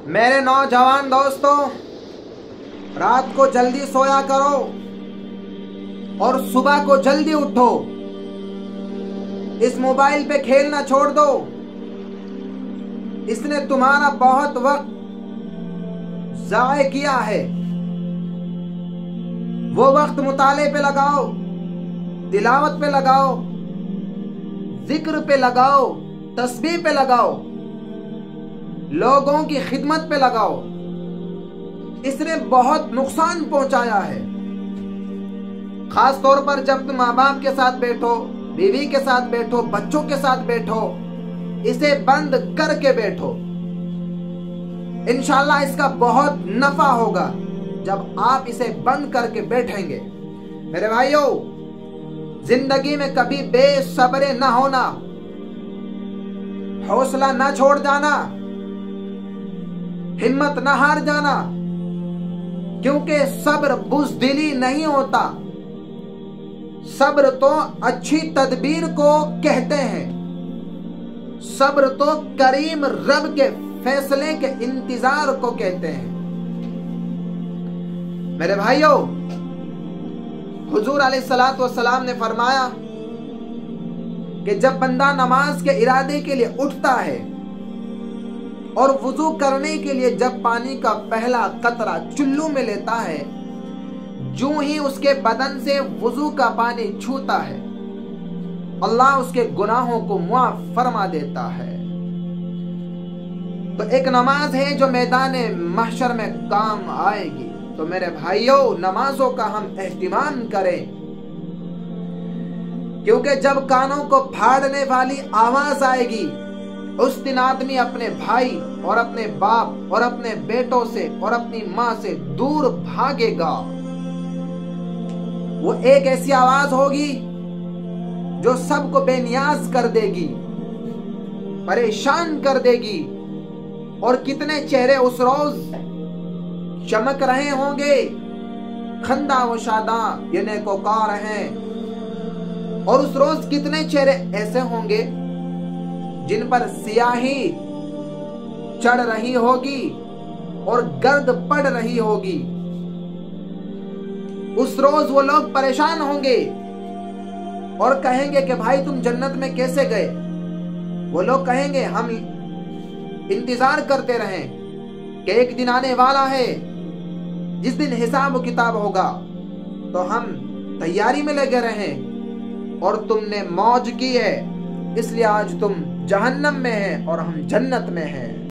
मेरे नौजवान दोस्तों, रात को जल्दी सोया करो और सुबह को जल्दी उठो। इस मोबाइल पे खेलना छोड़ दो। इसने तुम्हारा बहुत वक्त जाया किया है। वो वक्त मुताले पे लगाओ, तिलावत पे लगाओ, जिक्र पे लगाओ, तस्बीह पे लगाओ, लोगों की खिदमत पे लगाओ। इसने बहुत नुकसान पहुंचाया है। खास तौर पर जब तुम माँ बाप के साथ बैठो, बीवी के साथ बैठो, बच्चों के साथ बैठो, इसे बंद करके बैठो। इंशाल्लाह इसका बहुत नफा होगा जब आप इसे बंद करके बैठेंगे। मेरे भाइयों, जिंदगी में कभी बेसब्र न होना, हौसला न छोड़ जाना, हिम्मत न हार जाना, क्योंकि सब्र बुज़दिली नहीं होता। सब्र तो अच्छी तदबीर को कहते हैं। सब्र तो करीम रब के फैसले के इंतजार को कहते हैं। मेरे भाइयों, हुजूर अलैहिस्सलातु वस्सलाम ने फरमाया कि जब बंदा नमाज के इरादे के लिए उठता है और वुजू करने के लिए जब पानी का पहला कतरा चुल्लू में लेता है, जो ही उसके बदन से वुजू का पानी छूता है, अल्लाह उसके गुनाहों को मुआफ फरमा देता है। तो एक नमाज है जो मैदान महशर में काम आएगी। तो मेरे भाइयों, नमाजों का हम एहतिमाम करें, क्योंकि जब कानों को फाड़ने वाली आवाज आएगी, उस दिन आदमी अपने भाई और अपने बाप और अपने बेटों से और अपनी मां से दूर भागेगा। वो एक ऐसी आवाज होगी जो सबको बेनियाज कर देगी, परेशान कर देगी। और कितने चेहरे उस रोज चमक रहे होंगे, खंदा व शादा ये नेकोकार हैं। और उस रोज कितने चेहरे ऐसे होंगे जिन पर सियाही चढ़ रही होगी और गर्द पड़ रही होगी। उस रोज वो लोग परेशान होंगे और कहेंगे कि भाई तुम जन्नत में कैसे गए। वो लोग कहेंगे हम इंतजार करते रहें कि एक दिन आने वाला है जिस दिन हिसाब किताब होगा, तो हम तैयारी में लगे रहें। और तुमने मौज की है, इसलिए आज तुम जहन्नम में है और हम जन्नत में हैं।